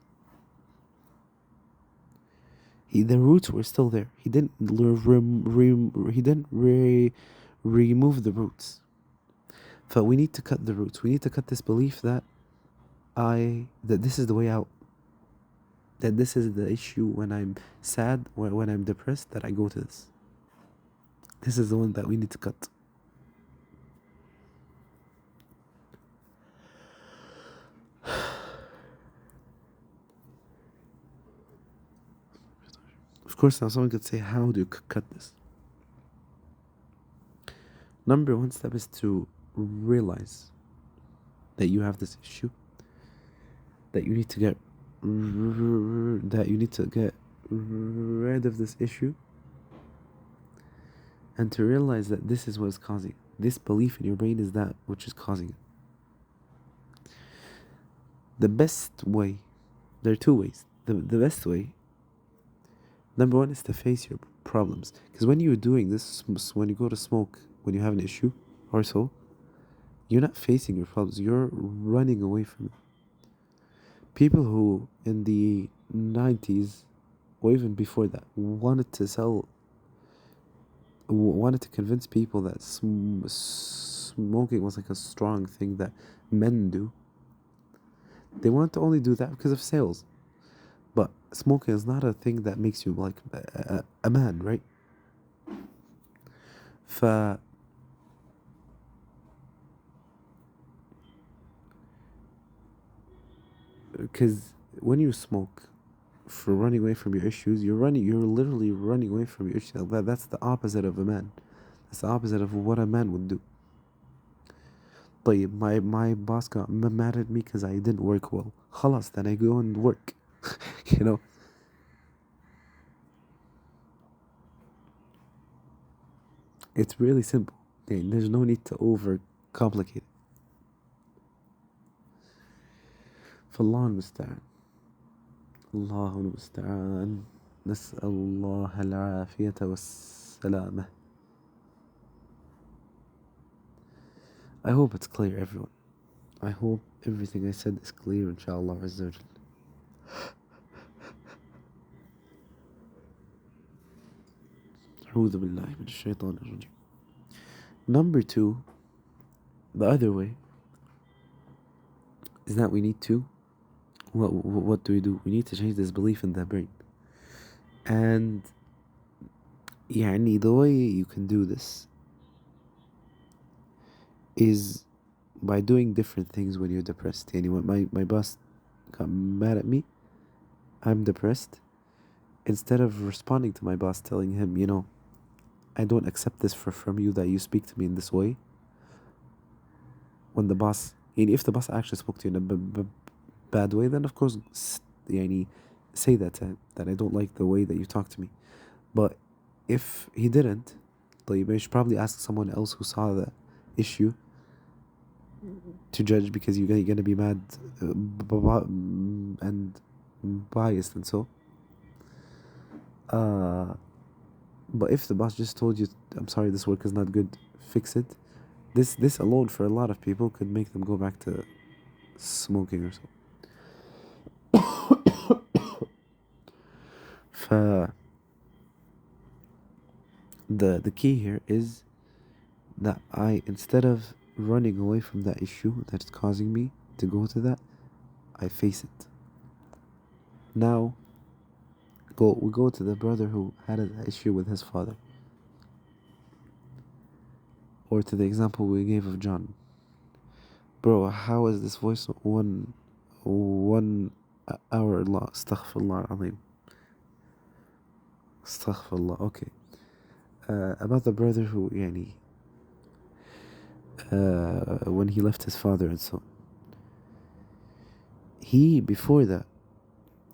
[SPEAKER 1] The roots were still there. He didn't remove the roots. So we need to cut the roots. We need to cut this belief that this is the way out. That this is the issue when I'm sad, when I'm depressed, that I go to this. This is the one that we need to cut. Of course, now someone could say, how do you cut this? Number one step is to realize that you have this issue, that you need to get rid of this issue, and to realize that this is what is causing it. This belief in your brain is that which is causing it. The best way, there are two ways. The best way, number one, is to face your problems. Because when you're doing this, when you go to smoke, when you have an issue or so, you're not facing your problems, you're running away from it. People who in the 90s, or even before that, wanted to convince people that smoking was like a strong thing that men do. They wanted to only do that because of sales. But smoking is not a thing that makes you like a man, right? Because when you smoke for running away from your issues, you're literally running away from your issues. That's the opposite of a man. That's the opposite of what a man would do. My boss got mad at me because I didn't work well. خلاص, then I go and work. It's really simple. There's no need to overcomplicate it. فالله المستعان. الله المستعان. نسأل الله العافية والسلامة. I hope it's clear, everyone. I hope everything I said is clear, inshallah Azza wa Jal. أعوذ بالله من الشيطان الرجيم. Number two, the other way, is that we need to, what do? We need to change this belief in the brain. And يعني the way you can do this is by doing different things when you're depressed. يعني when my boss got mad at me, I'm depressed. Instead of responding to my boss, telling him, I don't accept this from you that you speak to me in this way. When the boss, if the boss actually spoke to you in a bad way, then of course, say that to him, that I don't like the way that you talk to me. But if he didn't, you should probably ask someone else who saw the issue to judge, because you're gonna be mad and biased and so. But if the boss just told you, I'm sorry, this work is not good, fix it. This alone for a lot of people could make them go back to smoking or so. The key here is that instead of running away from that issue that's causing me to go to that, I face it. Now we go to the brother who had an issue with his father, or to the example we gave of John. Bro, how is this voice 1 hour long? Astaghfirullah al-Azim. Astaghfirullah. Okay. About the brother who, when he left his father and so on. Before that,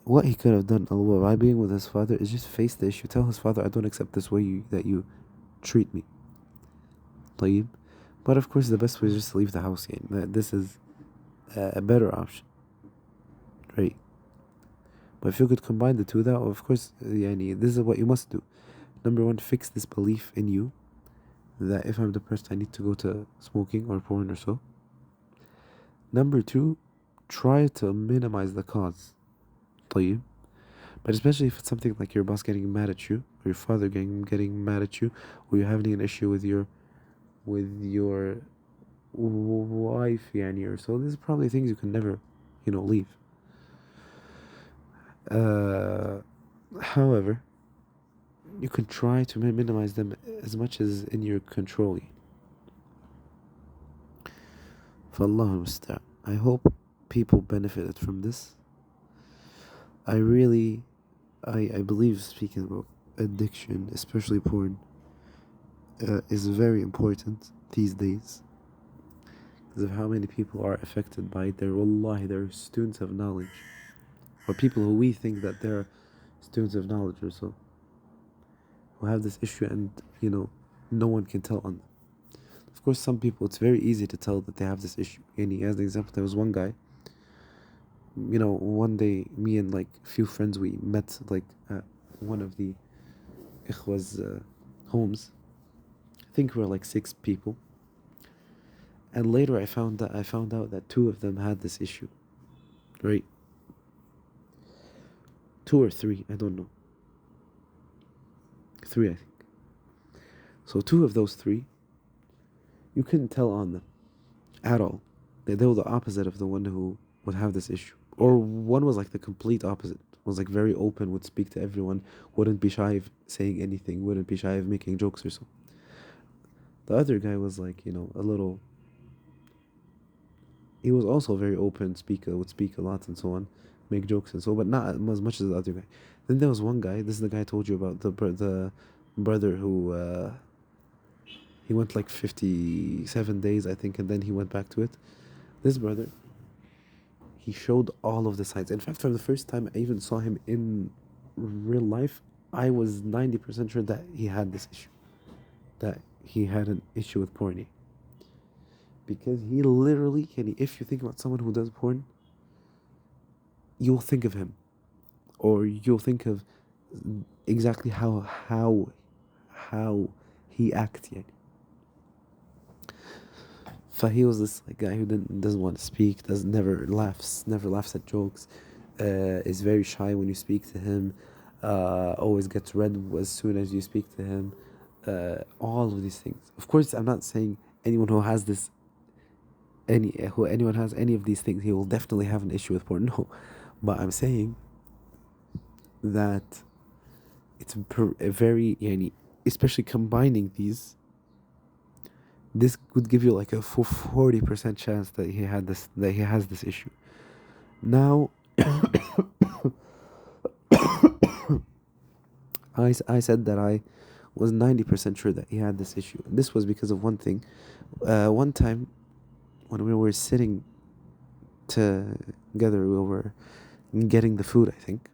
[SPEAKER 1] what he could have done, by being with his father, is just face the issue. Tell his father, I don't accept this way that you treat me. طيب. But of course, the best way is just to leave the house. This is a better option, right? But if you could combine the two, that of course, this is what you must do. Number 1, fix this belief in you that if I'm depressed, I need to go to smoking or porn or so. Number 2, try to minimize the cause. طيب. But especially if it's something like your boss getting mad at you, or your father getting mad at you, or you're having an issue with your wife, or so. These are probably things you can never, leave. However, you can try to minimize them as much as in your control. فالله المستعان. I hope people benefited from this. I believe speaking about addiction, especially porn, is very important these days, because of how many people are affected by it. They're students of knowledge, or people who we think that they're students of knowledge or so, who have this issue, and no one can tell on them. Of course, some people, it's very easy to tell that they have this issue. And as an example, there was one guy, one day, me and a few friends, we met at one of the ikhwa's homes. I think we were 6 people. And later I found out that 2 of them had this issue. Right? 2 or 3, I don't know. 3, I think. So 2 of those 3, you couldn't tell on them at all. They were the opposite of the one who would have this issue. Or one was the complete opposite. Was very open, would speak to everyone, wouldn't be shy of saying anything, wouldn't be shy of making jokes or so. The other guy was a little. He was also very open, would speak a lot and so on, make jokes and so, but not as much as the other guy. Then there was one guy. This is the guy I told you about, the brother who he went 57 days, I think, and then he went back to it. This brother, he showed all of the signs. In fact, from the first time I even saw him in real life, I was 90% sure that he had this issue, that he had an issue with porn. Because he literally, if you think about someone who does porn, you'll think of him, or you'll think of exactly how he acts. He was this guy who doesn't want to speak, never laughs at jokes, is very shy when you speak to him, always gets red as soon as you speak to him, all of these things. Of course, I'm not saying anyone who has this, anyone has any of these things, he will definitely have an issue with porn. No, but I'm saying that it's a very especially combining these, this would give you like a 40% chance that he has this issue. Now, I said that I was 90% sure that he had this issue. And this was because of one thing. One time when we were sitting together, we were getting the food, I think.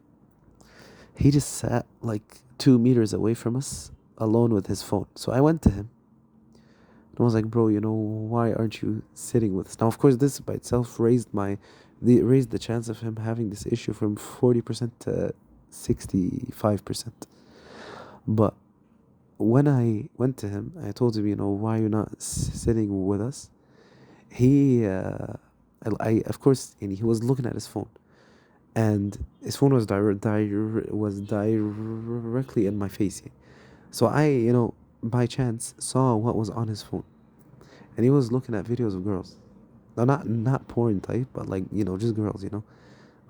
[SPEAKER 1] He just sat like 2 meters away from us, alone with his phone. So I went to him and I was like, bro, why aren't you sitting with us? Now, of course, this by itself raised the chance of him having this issue from 40% to 65%. But when I went to him, I told him, why you're not sitting with us? He, of course, and he was looking at his phone, and his phone was directly in my face. So I, by chance, saw what was on his phone, and he was looking at videos of girls. No, not porn type, but like just girls.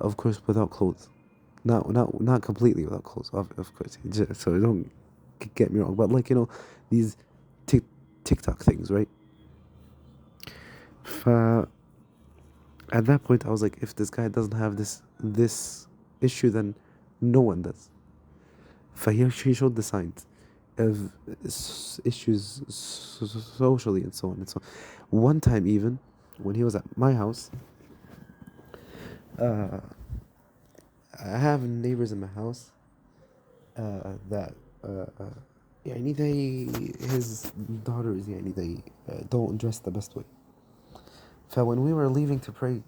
[SPEAKER 1] Of course, without clothes. Not completely without clothes. Of course, so don't get me wrong, but like these TikTok things, right? At that point, I was like, if this guy doesn't have this issue, then no one does. He showed the signs of issues socially and so on and so on. One time, even when he was at my house, uh, I have neighbors in my house that يعني his daughters they don't dress the best way. So when we were leaving to pray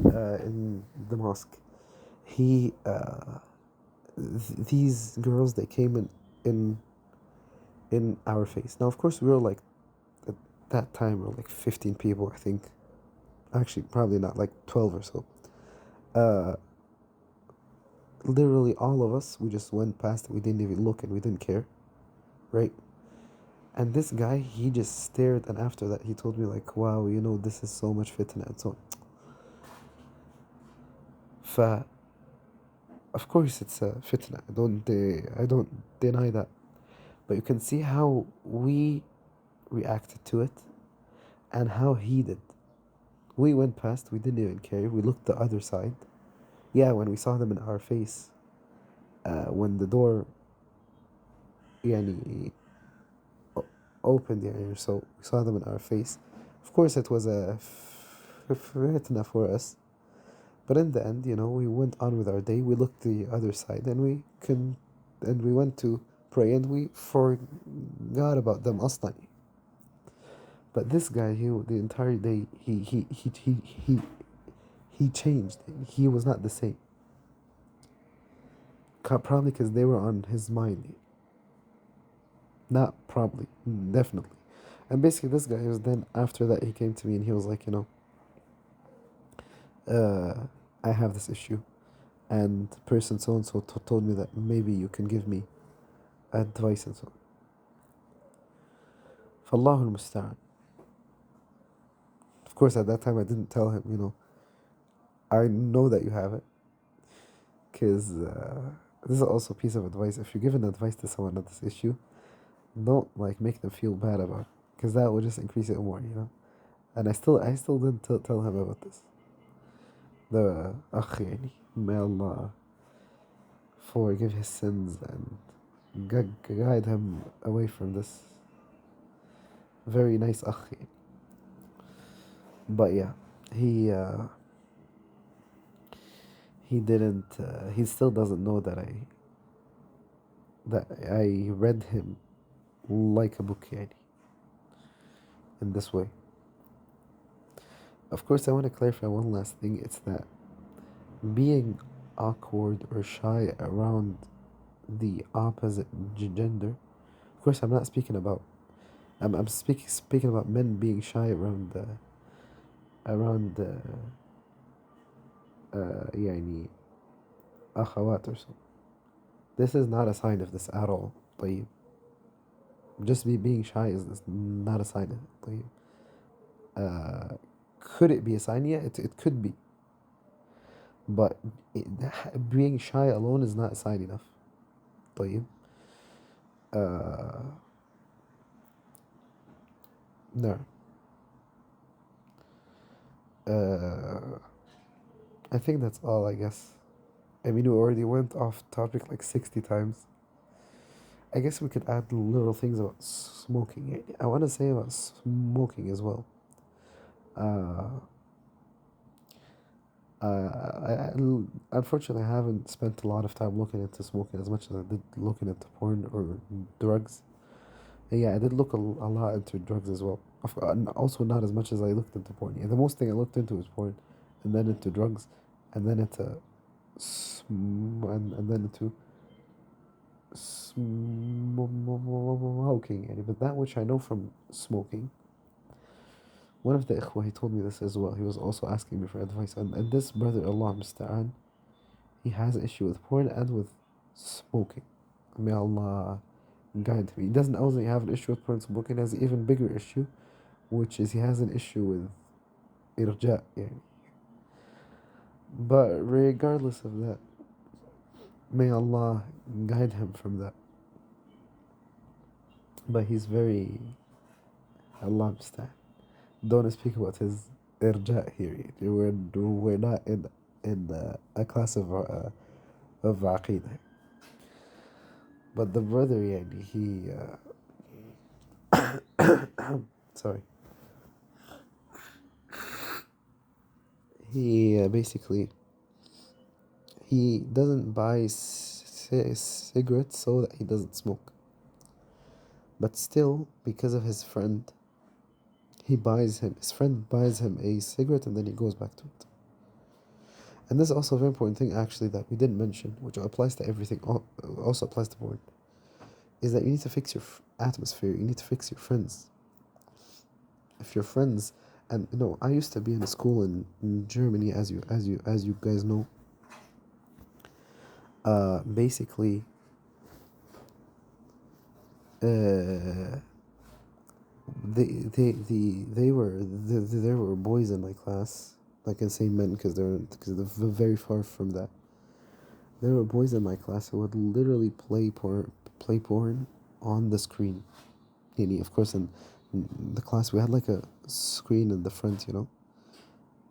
[SPEAKER 1] in the mosque, he these girls, they came in our face. Now, of course, we were like, at that time we were like 15 people, I think. Actually, probably not, like 12 or so. Literally all of us, we just went past it. We didn't even look and we didn't care, right? And this guy, he just stared, and after that he told me like, wow, this is so much fitna and so on. Of course it's a fitna. I don't deny that. But you can see how we reacted to it and how he did. We went past, we didn't even care. We looked the other side. Yeah, when we saw them in our face, when the door يعني opened, so we saw them in our face. Of course, it was a fitna for us. But in the end, we went on with our day. We looked the other side, and we went to pray, and we forgot about them أصلاً. But this guy, the entire day, he changed. He was not the same. Probably because they were on his mind. Not probably, definitely. And basically, this guy was then, after that, he came to me and he was like, I have this issue, and person so and so told me that maybe you can give me advice and so on. فالله المستعان. Of course, at that time I didn't tell him, I know that you have it, because this is also a piece of advice. If you're giving advice to someone on this issue, don't like make them feel bad about it, because that will just increase it more. And I still didn't tell him about this. The أخ may Allah forgive his sins and guide him away from this. Very nice أخ. But yeah, he didn't. He still doesn't know that I read him like a book, in this way. Of course, I want to clarify one last thing. It's that being awkward or shy around the opposite gender. Of course, I'm not speaking about. I'm speaking about men being shy around يعني أخوات or so. This is not a sign of this at all. طيب. Just being shy is not a sign of it. طيب. Could it be a sign? Yeah, it could be. But being shy alone is not a sign enough. طيب. Uh, no. Uh, I think that's all, I guess. I mean, we already went off topic like 60 times. I guess we could add little things about smoking. I want to say about smoking as well. Uh, unfortunately, I haven't spent a lot of time looking into smoking as much as I did looking into porn or drugs. And yeah, I did look a lot into drugs as well. Also, not as much as I looked into porn. Yeah, the most thing I looked into was porn, and then into drugs, and then into and then into smoking. But that which I know from smoking, one of the ikhwa, he told me this as well. He was also asking me for advice, and this brother, Allah Musta'an, he has an issue with porn and with smoking. May Allah guide him. He doesn't only have an issue with porn and smoking, he has an even bigger issue, which is he has an issue with irja. يعني. But regardless of that, may Allah guide him from that. But he's very, Allah Musta'an. Don't speak about his irja here. We're not in a class of aqidah. But the brother, yani, sorry, he basically he doesn't buy cigarettes so that he doesn't smoke. But still, because of his friend, his friend buys him a cigarette and then he goes back to it. And this is also a very important thing actually that we didn't mention, which applies to everything, also applies to porn, is that you need to fix your atmosphere, you need to fix your friends. If your friends, and you know, I used to be in a school in Germany, as you guys know. Basically, there were boys in my class. I can say men because they're very far from that. There were boys in my class who would literally play porn on the screen. And of course, in the class we had like a screen in the front, you know,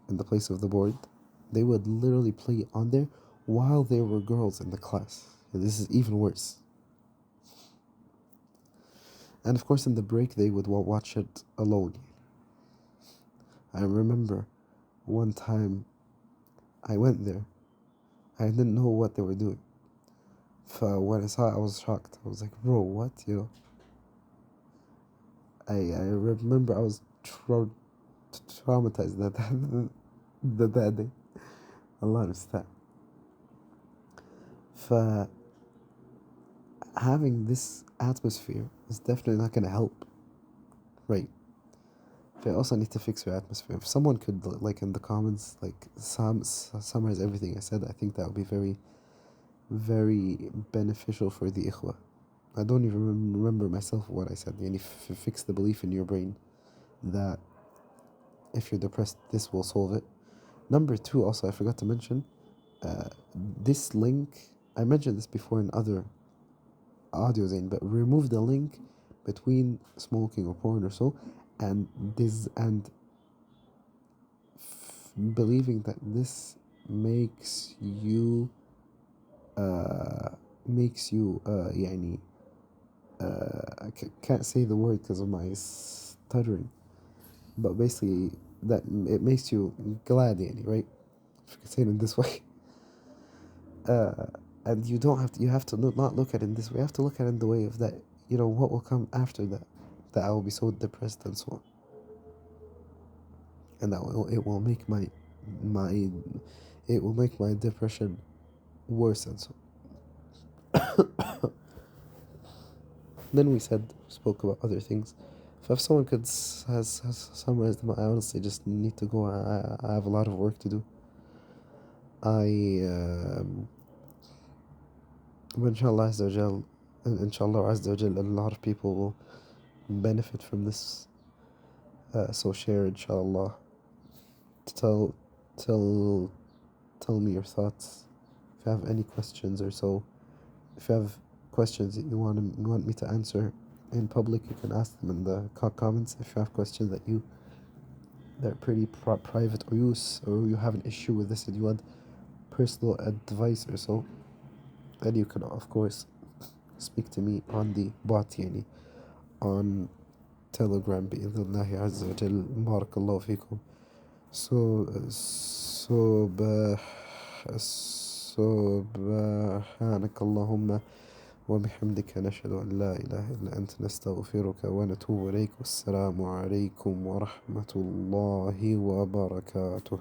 [SPEAKER 1] in the place of the board. They would literally play on there while there were girls in the class. And this is even worse. And of course, in the break, they would watch it alone. I remember one time I went there. I didn't know what they were doing. So when I saw it, I was shocked. I was like, bro, what? You know? I remember I was traumatized that day. Allah understand. For having this atmosphere is definitely not going to help. Right. But you also need to fix your atmosphere. If someone could, like in the comments, like summarize everything I said, I think that would be very, very beneficial for the ikhwa. I don't even remember myself what I said. Yani fix the belief in your brain that if you're depressed, this will solve it. Number two, also, I forgot to mention, this link, I mentioned this before in other audios, but remove the link between smoking or porn or so and believing that this makes you يعني I can't say the word because of my stuttering, but basically that it makes you glad, يعني, right? If you can say it in this way. And you have to not look at it in this way. You have to look at it in the way of that, you know, what will come after that I will be so depressed and so on, and it will make my depression worse and so on. Then we spoke about other things. If someone could has summarized them, I honestly just need to go. I have a lot of work to do. Inshallah Azza wa Jal, inshallah Azza wa Jal, a lot of people will benefit from this. So share, inshallah. Tell tell me your thoughts. If you have any questions or so, if you have questions that you want me to answer in public, you can ask them in the comments. If you have questions that are pretty private or you have an issue with this and you want personal advice or so, then you can of course speak to me on the bot يعني on Telegram بإذن الله عز وجل. بارك الله فيكم. سبحانك اللهم وبحمدك نشهد أن لا إله إلا أنت نستغفرك ونتوب إليك. والسلام عليكم ورحمة الله وبركاته.